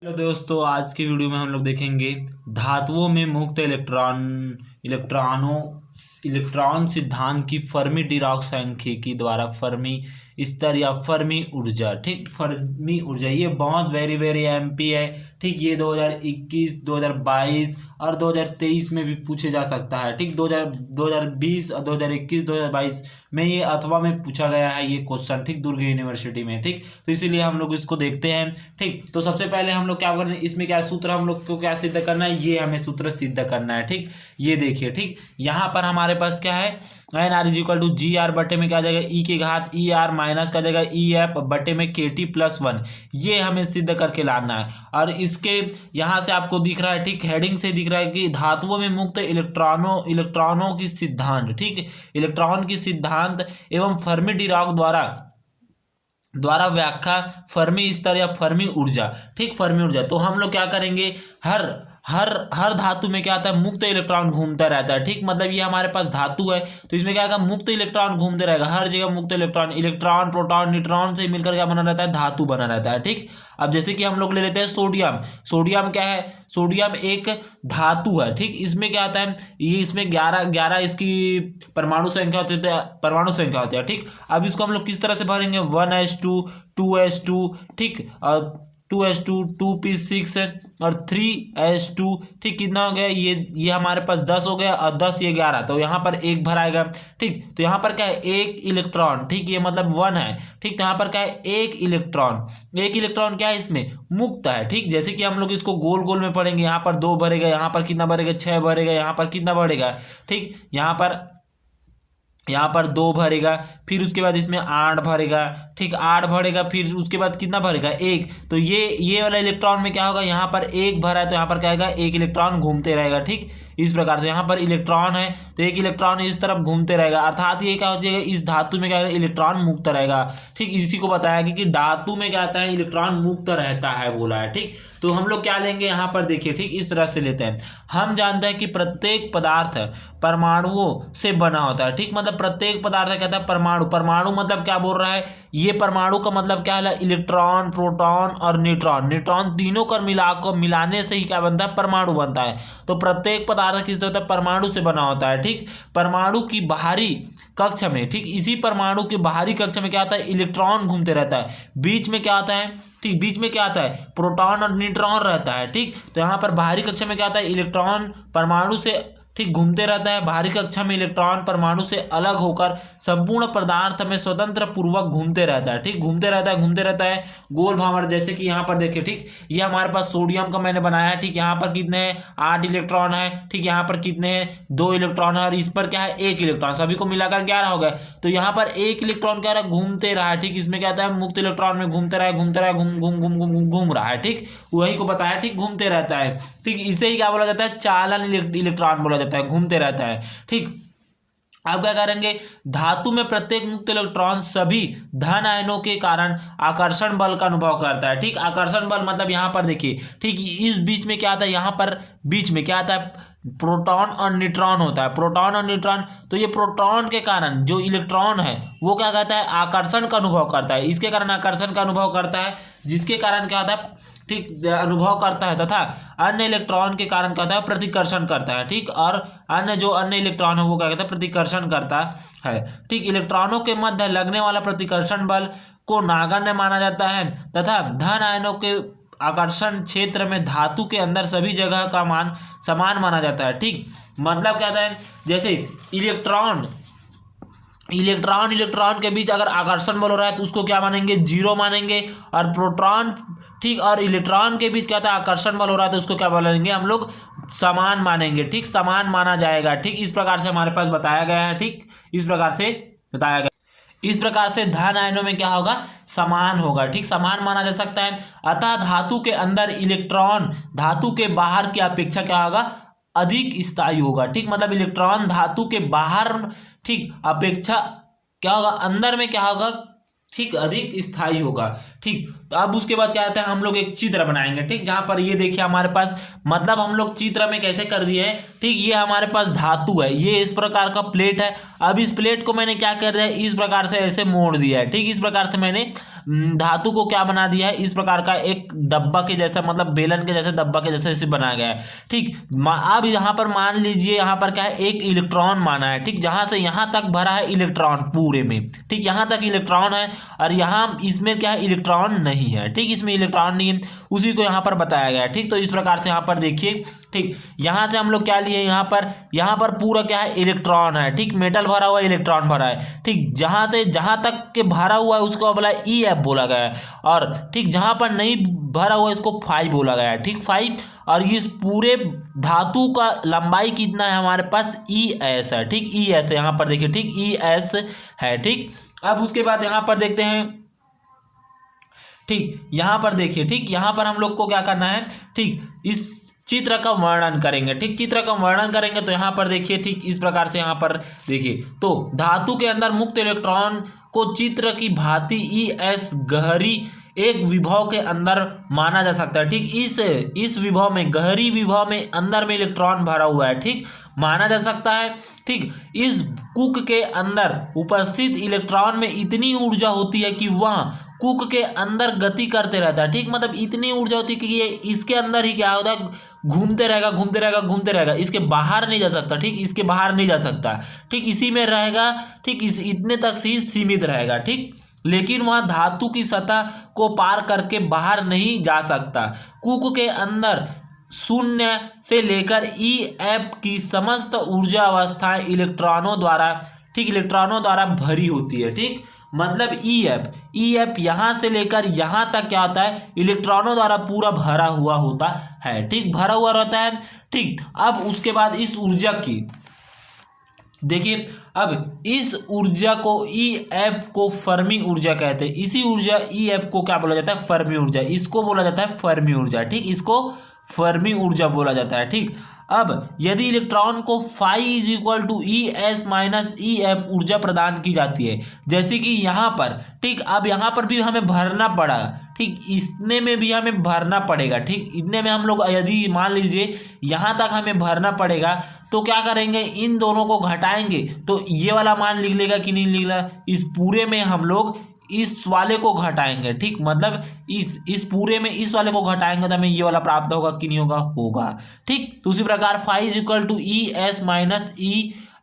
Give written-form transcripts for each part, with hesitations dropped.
Hello दोस्तों, आज की वीडियो में हम लोग देखेंगे धातुओं में मुक्त इलेक्ट्रॉन सिद्धांत की फर्मी डिराक सांख्यिकी द्वारा फर्मी स्तर या फर्मी ऊर्जा। ठीक, फर्मी ऊर्जा ये बहुत वेरी वेरी एमपी है। ठीक, ये 2021, 2022 और 2023 में भी पूछे जा सकता है। ठीक, 2020 और 2021, 2022 में ये अथवा में पूछा गया है ये क्वेश्चन। ठीक, दुर्ग यूनिवर्सिटी में। ठीक, तो इसीलिए हम लोग इसको देखते हैं। ठीक, तो सबसे पहले हम लोग क्या करना है, इसमें क्या सूत्र हम लोग को क्या सिद्ध करना है, ये हमें सूत्र सिद्ध करना है। ठीक, ये देखिए। ठीक, यहाँ पर हमारे पास क्या है, N R is equal to G R बटे में क्या आ जाएगा, ई के घात ई आर माइनस का जाएगा ई एफ बटे में के टी प्लस वन। ये हमें सिद्ध करके लाना है। और इसके यहाँ से आपको दिख रहा है, ठीक, हेडिंग से दिख रहा है कि धातुओं में मुक्त इलेक्ट्रॉनों की सिद्धांत। ठीक, इलेक्ट्रॉन की सिद्धांत एवं फर्मी डिराक द्वारा व्याख्या फर्मी स्तर या फर्मी ऊर्जा। ठीक, फर्मी ऊर्जा। तो हम लोग क्या करेंगे, हर हर हर धातु में क्या आता है, मुक्त इलेक्ट्रॉन घूमता रहता है। ठीक, मतलब ये हमारे पास धातु है तो इसमें क्या आएगा, मुक्त इलेक्ट्रॉन घूमते रहेगा हर जगह। मुक्त इलेक्ट्रॉन प्रोटॉन न्यूट्रॉन से मिलकर क्या बना रहता है, धातु बना रहता है। ठीक, अब जैसे कि हम लोग ले लेते हैं सोडियम। सोडियम क्या है, सोडियम एक धातु है। ठीक, इसमें क्या आता है, ये इसमें 11 इसकी परमाणु संख्या होती है। ठीक, अब इसको हम लोग किस तरह से भरेंगे, 1s2 2s2। ठीक, और 2s2 2p6 और 3s2। ठीक, कितना हो गया, ये हमारे पास 10 हो गया और 10 ये 11, तो यहाँ पर एक भराएगा। ठीक, तो यहाँ पर क्या है, एक इलेक्ट्रॉन। ठीक, ये मतलब 1 है। ठीक, तो यहाँ पर क्या है, एक इलेक्ट्रॉन क्या है, इसमें मुक्त है। ठीक, जैसे कि हम लोग इसको गोल गोल में पढ़ेंगे, यहाँ पर 2 भरेगा, यहाँ पर कितना भरेगा, 6 भरेगा, यहाँ पर कितना भरेगा। ठीक, यहाँ पर 2 भरेगा, फिर उसके बाद इसमें 8 भरेगा। ठीक, 8 भरेगा, फिर उसके बाद कितना भरेगा, 1। तो ये वाला इलेक्ट्रॉन में क्या होगा, यहाँ पर 1 भरा है तो यहाँ पर क्या आएगा, एक इलेक्ट्रॉन घूमते रहेगा। ठीक, इस प्रकार से यहाँ पर इलेक्ट्रॉन है तो एक इलेक्ट्रॉन इस तरफ घूमते रहेगा, अर्थात ये क्या हो जाएगा, इस धातु में क्या है, इलेक्ट्रॉन मुक्त रहेगा। ठीक, इसी को बताया कि धातु में क्या आता है, इलेक्ट्रॉन मुक्त रहता है बोला है। ठीक, तो हम लोग क्या लेंगे यहाँ पर देखिए। ठीक, इस तरह से लेते हैं। हम जानते हैं कि प्रत्येक पदार्थ परमाणुओं से बना होता है। ठीक, मतलब प्रत्येक पदार्थ कहता है परमाणु मतलब क्या बोल रहा है, ये परमाणु का मतलब क्या है, इलेक्ट्रॉन प्रोटॉन और न्यूट्रॉन तीनों को मिलाने से ही क्या बनता है, परमाणु बनता है। तो प्रत्येक पदार्थ किससे होता है, परमाणु से बना होता है। ठीक, परमाणु की बाहरी कक्ष में, ठीक, इसी परमाणु के बाहरी कक्ष में क्या आता है, इलेक्ट्रॉन घूमते रहता है। बीच में क्या आता है, ठीक, बीच में क्या आता है, प्रोटॉन और न्यूट्रॉन रहता है। ठीक, तो यहाँ पर बाहरी कक्षा में क्या आता है, इलेक्ट्रॉन परमाणु से, ठीक, घूमते रहता है। बाहरी कक्षा में इलेक्ट्रॉन परमाणु से अलग होकर संपूर्ण पदार्थ में स्वतंत्र पूर्वक घूमते रहता है। ठीक, घूमते रहता है गोल भावर। जैसे कि यहाँ पर देखिए। ठीक, ये हमारे पास सोडियम का मैंने बनाया है। ठीक, यहाँ पर कितने हैं, 8 इलेक्ट्रॉन है। ठीक, यहाँ पर कितने हैं, 2 इलेक्ट्रॉन है और इस पर क्या है, 1 इलेक्ट्रॉन। सभी को मिलाकर 11 हो गए। तो यहाँ पर 1 इलेक्ट्रॉन क्या रहा, घूमते रहा है। ठीक, इसमें क्या आता है, मुक्त इलेक्ट्रॉन में घूमते रहा, घूम रहा है। ठीक, वही को बताया। ठीक, घूमते रहता है। ठीक, इसे ही क्या बोला जाता है, चालन इलेक्ट्रॉन बोला जाता है, घूमते रहता है। ठीक, अब क्या करेंगे, धातु में प्रत्येक मुक्त इलेक्ट्रॉन सभी धन आयनों के कारण आकर्षण बल का अनुभव करता है। ठीक, आकर्षण बल मतलब यहाँ पर देखिए। ठीक, इस बीच में क्या आता है, यहाँ पर बीच में क्या आता है, प्रोटॉन और न्यूट्रॉन होता है। प्रोटॉन और न्यूट्रॉन, तो ये प्रोटॉन के कारण जो इलेक्ट्रॉन है वो क्या कहता है, आकर्षण का अनुभव करता है। इसके कारण आकर्षण का अनुभव करता है, जिसके कारण क्या होता है, ठीक, अनुभव करता है, तथा अन्य इलेक्ट्रॉन के कारण कहता है प्रतिकर्षण करता है। ठीक, और अन्य इलेक्ट्रॉन है वो क्या कहता है, प्रतिकर्षण करता है। ठीक, इलेक्ट्रॉनों के मध्य लगने वाला प्रतिकर्षण बल को नगण्य माना जाता है, तथा धन आयनों के आकर्षण क्षेत्र में धातु के अंदर सभी जगह का मान समान माना जाता है। ठीक, मतलब क्या होता है, जैसे इलेक्ट्रॉन के बीच अगर आकर्षण बल हो रहा है तो उसको क्या मानेंगे, 0 मानेंगे। और प्रोटॉन, ठीक, और इलेक्ट्रॉन के बीच क्या था, आकर्षण बल हो रहा है तो उसको क्या बोलेंगे हम लोग, समान मानेंगे। ठीक, समान माना जाएगा। ठीक, इस प्रकार से हमारे पास बताया गया है। ठीक, इस प्रकार से बताया गया। इस प्रकार से धन आयनों में क्या होगा, समान होगा। ठीक, समान माना जा सकता है। अतः धातु के अंदर इलेक्ट्रॉन धातु के बाहर की अपेक्षा क्या होगा, अधिक स्थायी होगा। ठीक, मतलब इलेक्ट्रॉन धातु के बाहर, ठीक, अपेक्षा क्या होगा, अंदर में क्या होगा, ठीक, अधिक स्थायी होगा। ठीक, तो अब उसके बाद क्या आता है, हम लोग एक चित्र बनाएंगे। ठीक, जहां पर ये देखिए हमारे पास, मतलब हम लोग चित्र में कैसे कर दिए हैं। ठीक, ये हमारे पास धातु है, ये इस प्रकार का प्लेट है। अब इस प्लेट को मैंने क्या कर दिया है, इस प्रकार से ऐसे मोड़ दिया है। ठीक, इस प्रकार से मैंने धातु को क्या बना दिया है, इस प्रकार का एक डब्बा के जैसा, मतलब बेलन के जैसे डब्बा के जैसे इसे बनाया गया है। ठीक, अब यहाँ पर मान लीजिए यहाँ पर क्या है, एक इलेक्ट्रॉन माना है। ठीक, जहाँ से यहाँ तक भरा है इलेक्ट्रॉन पूरे में। ठीक, यहाँ तक इलेक्ट्रॉन है और यहाँ इसमें क्या है, इलेक्ट्रॉन नहीं है। ठीक, इसमें इलेक्ट्रॉन नहीं है, उसी को यहाँ पर बताया गया है। ठीक, तो इस प्रकार से यहाँ पर देखिए, ठीक, यहाँ से हम लोग क्या लिए, यहाँ पर पूरा क्या है, इलेक्ट्रॉन है। ठीक, मेटल भरा हुआ इलेक्ट्रॉन भरा है। ठीक, जहाँ से जहाँ तक के भरा हुआ है उसको बोला EF बोला गया है, और ठीक जहाँ पर नहीं भरा हुआ इसको 5 बोला गया है। ठीक, 5, और इस पूरे धातु का लंबाई कितना है हमारे पास, ES है। ठीक, ES है, यहाँ पर देखिए, ठीक, ES है। ठीक, अब उसके बाद यहाँ पर देखते हैं, ठीक, यहाँ पर देखिए, ठीक, यहाँ पर हम लोग को क्या करना है, ठीक, इस चित्र का वर्णन करेंगे। ठीक, चित्र का वर्णन करेंगे तो यहाँ पर देखिए, ठीक, इस प्रकार से यहाँ पर देखिए, तो धातु के अंदर मुक्त इलेक्ट्रॉन को चित्र की भांति ES गहरी एक विभव के अंदर माना जा सकता है। ठीक, इस विभव में, गहरी विभव में अंदर में इलेक्ट्रॉन भरा हुआ है। ठीक, माना जा सकता है। ठीक, इस कुक के अंदर उपस्थित इलेक्ट्रॉन में इतनी ऊर्जा होती है कि वह कुक के अंदर गति करते रहता है। ठीक, मतलब इतनी ऊर्जा होती है कि ये इसके अंदर ही क्या होता है, घूमते रहेगा, घूमते रहेगा, घूमते रहेगा, इसके बाहर नहीं जा सकता। ठीक, इसके बाहर नहीं जा सकता। ठीक, इसी में रहेगा। ठीक, इतने तक से ही सीमित रहेगा। ठीक, लेकिन वह धातु की सतह को पार करके बाहर नहीं जा सकता। कुक के अंदर शून्य से लेकर EF की समस्त ऊर्जा अवस्थाएं इलेक्ट्रॉनों द्वारा, ठीक, इलेक्ट्रॉनों द्वारा भरी होती है। ठीक, मतलब EF यहाँ से लेकर यहाँ तक क्या होता है, इलेक्ट्रॉनों द्वारा पूरा भरा हुआ होता है। ठीक, भरा हुआ रहता है। ठीक, अब उसके बाद इस ऊर्जा की देखिए, अब इस ऊर्जा को EF को फर्मी ऊर्जा कहते हैं। इसी ऊर्जा EF को क्या बोला जाता है, फर्मी ऊर्जा। इसको बोला जाता है फर्मी ऊर्जा। ठीक, इसको फर्मी ऊर्जा बोला जाता है। ठीक, अब यदि इलेक्ट्रॉन को phi = ES - EF ऊर्जा प्रदान की जाती है, जैसे कि यहाँ पर, ठीक, अब यहाँ पर भी हमें भरना पड़ा। ठीक, इतने में भी हमें भरना पड़ेगा। ठीक, इतने में हम लोग यदि मान लीजिए यहाँ तक हमें भरना पड़ेगा, तो क्या करेंगे, इन दोनों को घटाएंगे तो ये वाला मान लिख लेगा कि नहीं लिख लेगा, इस पूरे में हम लोग इस वाले को घटाएंगे। ठीक, मतलब इस पूरे में इस वाले को घटाएंगे तो हमें ये वाला प्राप्त होगा कि नहीं होगा, होगा। ठीक, तो उसी प्रकार phi = ES -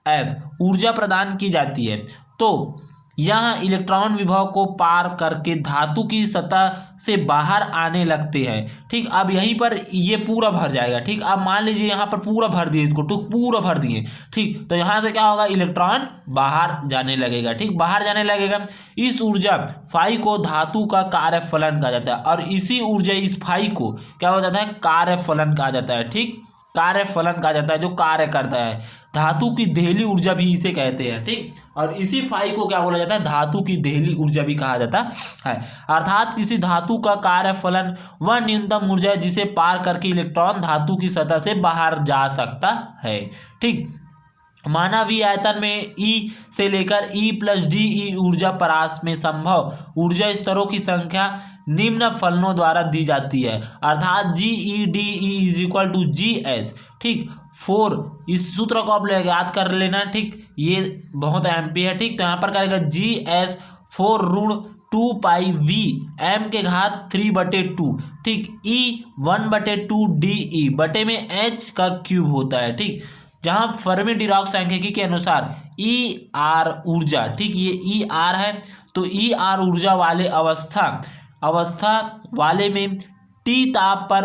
EF ऊर्जा प्रदान की जाती है। तो यहाँ इलेक्ट्रॉन विभव को पार करके धातु की सतह से बाहर आने लगते हैं। ठीक, अब यहीं पर ये पूरा भर जाएगा। ठीक, अब मान लीजिए यहाँ पर पूरा भर दिए, इसको तो पूरा भर दिए। ठीक, तो यहाँ से क्या होगा, इलेक्ट्रॉन बाहर जाने लगेगा। ठीक, बाहर जाने लगेगा। इस ऊर्जा फाई को धातु का कार्यफलन कहा जाता है, और इसी ऊर्जा, इस फाई को क्या हो जाता है, कार्यफलन कहा जाता है। ठीक, कार्यफलन कहा जाता है, जो कार्य करता है। धातु की देहली ऊर्जा भी इसे कहते हैं। ठीक, और इसी फाई को क्या बोला जाता है, धातु की देहली ऊर्जा भी कहा जाता है। अर्थात किसी धातु का कार्यफलन वह न्यूनतम ऊर्जा है जिसे पार करके इलेक्ट्रॉन धातु की सतह से बाहर जा सकता है। ठीक, मानवीय आयतन में E से लेकर E+DE ऊर्जा परास में संभव ऊर्जा स्तरों की संख्या निम्न फलनों द्वारा दी जाती है, अर्थात GeDE = GS। ठीक, 4, इस सूत्र को आप याद कर लेना। ठीक, ये बहुत MP है। ठीक, तो यहाँ पर करेगा GS 4 ऋण 2πV m के घात 3/2। ठीक, E 1/2 DE बटे में H का क्यूब होता है। ठीक, जहाँ फर्मी डिराक सांख्यिकी के अनुसार ER ऊर्जा, ठीक, ये ER है, तो ER ऊर्जा वाले अवस्था वाले में T ताप पर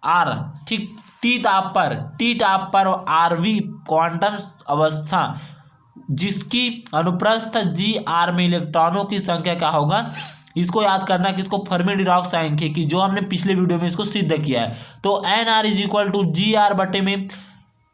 R, ठीक, T ताप पर RV क्वांटम अवस्था जिसकी अनुप्रस्थ GR में इलेक्ट्रॉनों की संख्या क्या होगा, इसको याद करना कि इसको फर्मी डिराक सांख्यिकी जो हमने पिछले वीडियो में इसको सिद्ध किया है। तो NR = GR बटे में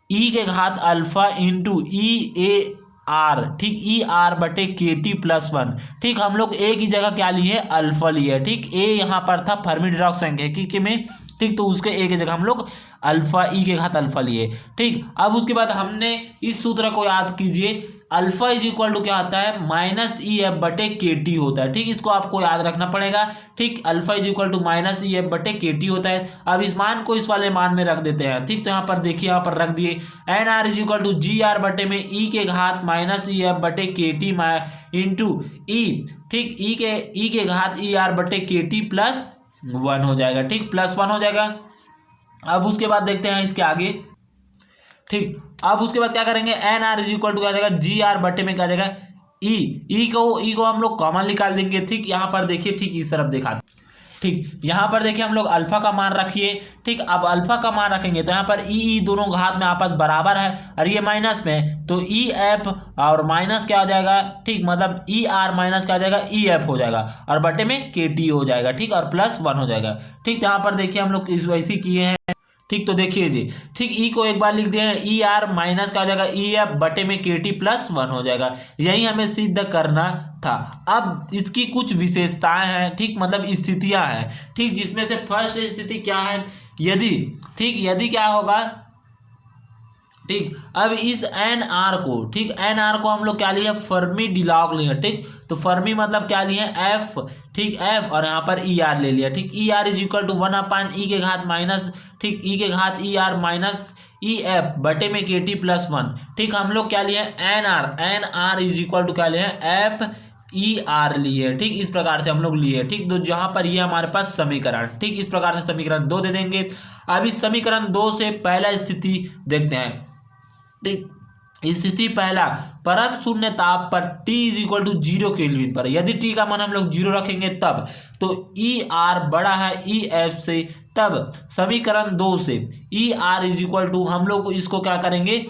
E के घात अल्फा इंटू EAR। ठीक, ER बटे KT+1। ठीक, हम लोग A की जगह क्या लिए, अल्फा लिए। ठीक, A यहाँ पर था फर्मी डिराक सांख्यिकी में। ठीक, तो उसके A की जगह हम लोग अल्फा, E के घात अल्फा लिए। ठीक, अब उसके बाद हमने इस सूत्र को याद कीजिए, अल्फा इज इक्वल टू क्या होता है माइनस ई एफ बटे के टी होता है। ठीक, इसको आपको याद रखना पड़ेगा। ठीक, alpha is equal to minus E F बटे के टी होता है। अब इस मान को इस वाले मान में रख देते हैं। ठीक, तो यहाँ पर देखिए, यहाँ पर रख दिए N R is equal to G R बटे में ई के घात माइनस ई एफ बटे के टी इंटू ई। ठीक, ई के घात ई आर बटे के टी प्लस 1 हो जाएगा। ठीक, प्लस 1 हो जाएगा। अब उसके बाद देखते हैं इसके आगे। ठीक, अब उसके बाद क्या करेंगे, N R is equal to क्या जाएगा जी आर बटे में क्या जाएगा ई को हम लोग कॉमन निकाल देंगे। ठीक, यहाँ पर देखिए, ठीक इस तरफ देखा। ठीक, यहाँ पर देखिए हम लोग अल्फा का मान रखिए। ठीक, अब अल्फा का मान रखेंगे तो यहाँ पर ई दोनों घात में आपस बराबर है और ये माइनस में, तो ई एफ और माइनस क्या हो जाएगा। ठीक, मतलब ई आर माइनस क्या हो जाएगा ई एफ हो जाएगा और बटे में के टी हो जाएगा। ठीक, और प्लस 1 हो जाएगा। ठीक, तो यहाँ पर देखिए हम लोग इस वैसे किए हैं। ठीक, तो देखिए जी, ठीक ई को एक बार लिख दिए हैं, ई आर माइनस का हो जाएगा ई एफ बटे में के टी प्लस 1 हो जाएगा। यही हमें सिद्ध करना था। अब इसकी कुछ विशेषताएं हैं। ठीक, मतलब स्थितियां हैं। ठीक, जिसमें से फर्स्ट स्थिति क्या है, यदि क्या होगा। ठीक, अब इस एन आर को, ठीक एन आर को हम लोग क्या लिए, फर्मी डिलॉग लिए। ठीक, तो फर्मी मतलब क्या लिए एफ। ठीक, एफ और यहाँ पर ई आर ले लिया। ठीक, E R is equal to 1 E के घात माइनस, ठीक ई के घात E R minus E F बटे में के टी प्लस 1। ठीक, हम लोग क्या लिए N R is equal to क्या लिए एफ ई आर लिए। ठीक, इस प्रकार से हम लोग लिए। ठीक, तो जहां पर ये हमारे पास समीकरण, ठीक इस प्रकार से समीकरण 2 दे देंगे। अब इस समीकरण 2 से पहला स्थिति देखते हैं। ठीक, स्थिति पहला, परम शून्य ताप पर T is equal to 0 kelvin पर यदि T का मान हम लोग 0 रखेंगे तब, तो ई आर बड़ा है ई एफ से, तब समीकरण 2 से E R is equal to हम लोग इसको क्या करेंगे,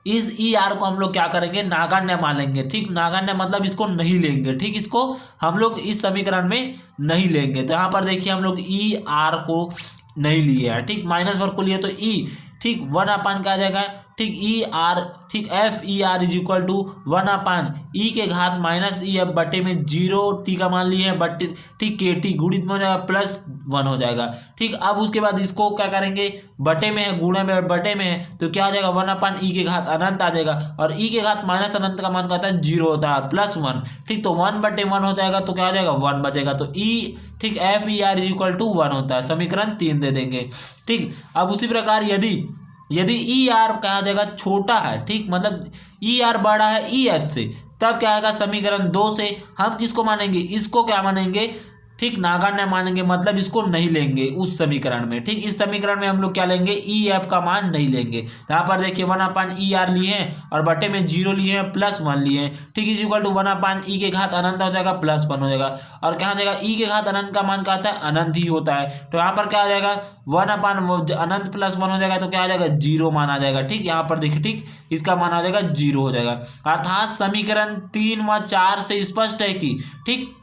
इस ई आर को हम लोग क्या करेंगे नागण्य मान लेंगे। ठीक, नागण्य मतलब इसको नहीं लेंगे। ठीक, इसको हम लोग इस समीकरण में नहीं लेंगे। तो यहाँ पर देखिए हम लोग ई आर को नहीं लिए है। ठीक, माइनस वर्ग को लिए तो ई, ठीक 1 क्या आ जाएगा। ठीक, ई आर, ठीक F E R is equal to 1 E के घात माइनस ई एफ बटे में 0 टी का मान लिए हैं बटे, ठीक के टी गुणित में हो जाएगा प्लस 1 हो जाएगा। ठीक, अब उसके बाद इसको क्या करेंगे, बटे में है, गुणे में बटे में है, तो क्या हो जाएगा 1 ई के घात अनंत आ जाएगा और ई के घात माइनस अनंत का मान कहता है 0 होता है प्लस 1। ठीक, तो 1/1 हो जाएगा तो क्या हो जाएगा 1 बचेगा। तो ई, ठीक F E R is equal to 1 होता है। समीकरण 3 दे देंगे। ठीक, अब उसी प्रकार यदि ई आर कहा जाएगा छोटा है, ठीक मतलब ई आर बड़ा है ई एफ से, तब क्या आएगा समीकरण 2 से हम किसको मानेंगे, इसको क्या मानेंगे, ठीक नागण्य मानेंगे, मतलब इसको नहीं लेंगे उस समीकरण में। ठीक, इस समीकरण में हम लोग क्या लेंगे ई एफ का मान नहीं लेंगे। यहाँ पर देखिए 1 ई आर लिए हैं और बटे में 0 लिए हैं प्लस 1 लिए हैं। ठीक, इज इक्वल टू 1 ई के घात अनंत हो जाएगा प्लस 1 हो जाएगा और क्या हो जाएगा ई के घात अनंत का मान क्या आता है अनंत ही होता है। तो यहाँ पर क्या आ जाएगा 1 अनंत प्लस 1 हो जाएगा तो क्या आ जाएगा 0 मान आ जाएगा। ठीक, यहाँ पर देखिए ठीक इसका मान आ जाएगा 0 हो जाएगा। अर्थात समीकरण 3 व 4 से स्पष्ट है कि, ठीक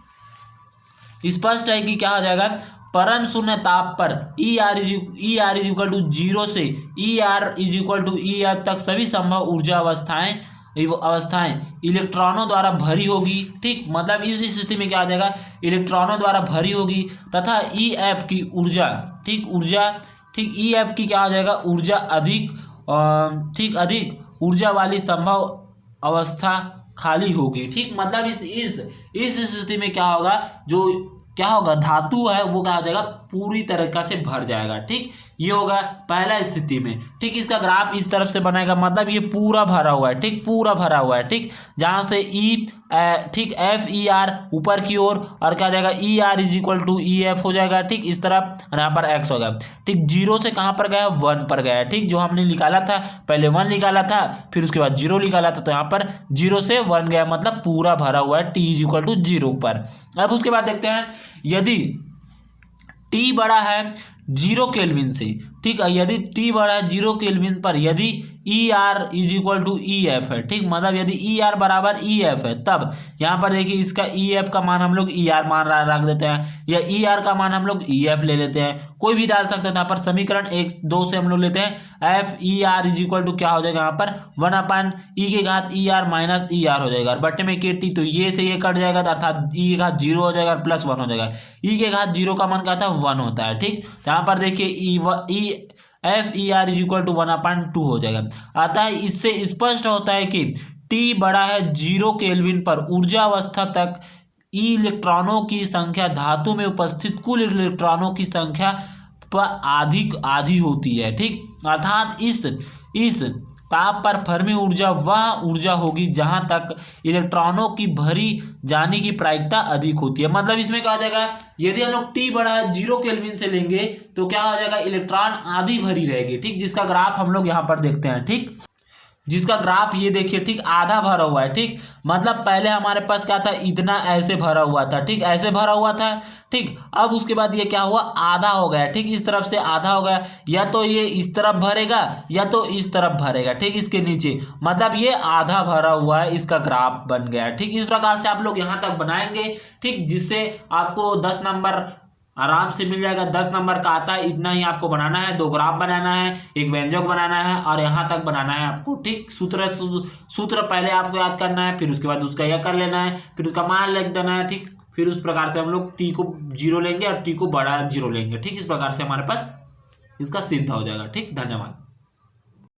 स्पष्ट है कि क्या हो जाएगा, परम शून्य ताप पर E R is equal to 0 से E R is equal to E F तक सभी संभव ऊर्जा अवस्थाएं इलेक्ट्रॉनों द्वारा भरी होगी। ठीक, मतलब इस स्थिति में क्या आ जाएगा, इलेक्ट्रॉनों द्वारा भरी होगी तथा ई एफ की ऊर्जा, ठीक ई एफ की क्या हो जाएगा ऊर्जा अधिक ऊर्जा वाली संभव अवस्था खाली होगी। ठीक, मतलब इस स्थिति में क्या होगा, जो क्या होगा धातु है वो क्या हो जाएगा पूरी तरीका से भर जाएगा। ठीक, ये होगा पहला स्थिति में। ठीक, इसका ग्राफ इस तरफ से बनाएगा, मतलब ये पूरा भरा हुआ है। ठीक, पूरा भरा हुआ है। ठीक, जहां से ठीक एफ ई आर ऊपर की ओर और क्या जाएगा E R is equal to E F हो जाएगा। ठीक, इस तरफ और यहाँ पर एक्स होगा। ठीक, 0 से कहाँ पर गया 1 पर गया। ठीक, जो हमने निकाला था पहले 1 निकाला था फिर उसके बाद 0 निकाला था, तो यहाँ पर 0 से 1 गया, मतलब पूरा भरा हुआ है टी इज इक्वल टू 0 पर। अब उसके बाद देखते हैं यदि टी बड़ा है 0 केल्विन से, ठीक है, यदि टी बड़ा है 0 केल्विन पर यदि E R is equal to E F है। ठीक, मतलब यदि ई आर बराबर ई एफ है तब यहाँ पर देखिए इसका ई एफ का मान हम लोग ई आर मान रख देते हैं या ई आर का मान हम लोग ई एफ ले लेते हैं, कोई भी डाल सकते हैं। यहाँ पर समीकरण 1-2 से हम लोग लेते हैं F E R is equal to क्या हो जाएगा, यहाँ पर 1 ई के घात E R minus E R हो जाएगा और बटे में के टी, तो ये से ये कट जाएगा अर्थात ई के घात 0 हो जाएगा और प्लस 1 हो जाएगा। ई के घात 0 का मान क्या था 1 होता है। ठीक, तो यहाँ पर देखिए FeR इज इक्वल टू 1/2 हो जाएगा। अतः इससे स्पष्ट होता है कि T बड़ा है 0 केल्विन पर ऊर्जा अवस्था तक इलेक्ट्रॉनों की संख्या धातु में उपस्थित कुल इलेक्ट्रॉनों की संख्या पर आधी होती है। ठीक, अर्थात इस ताप पर फर्मी ऊर्जा वह ऊर्जा होगी जहां तक इलेक्ट्रॉनों की भरी जाने की प्रायिकता अधिक होती है। मतलब इसमें कहा जाएगा यदि हम लोग T बड़ा 0 केल्विन से लेंगे तो क्या हो जाएगा, इलेक्ट्रॉन आधी भरी रहेगी। ठीक, जिसका ग्राफ हम लोग यहाँ पर देखते हैं। ठीक, जिसका ग्राफ ये देखिए, ठीक, आधा भरा हुआ है। ठीक, मतलब पहले हमारे पास क्या था, इतना ऐसे भरा हुआ था। ठीक, ऐसे भरा हुआ था। ठीक, अब उसके बाद ये क्या हुआ, आधा हो गया। ठीक, इस तरफ से आधा हो गया, या तो ये इस तरफ भरेगा या तो इस तरफ भरेगा। ठीक, इसके नीचे मतलब ये आधा भरा हुआ है, इसका ग्राफ बन गया। ठीक, इस प्रकार से आप लोग यहाँ तक बनाएंगे। ठीक, जिससे आपको 10 नंबर आराम से मिल जाएगा। 10 नंबर का आता है, इतना ही आपको बनाना है। 2 ग्राफ बनाना है, एक व्यंजक बनाना है और यहाँ तक बनाना है आपको। ठीक, सूत्र पहले आपको याद करना है, फिर उसके बाद उसका यह कर लेना है, फिर उसका मान लिख देना है। ठीक, फिर उस प्रकार से हम लोग T को 0 लेंगे और T को बड़ा 0 लेंगे। ठीक, इस प्रकार से हमारे पास इसका सिद्ध हो जाएगा। ठीक, धन्यवाद।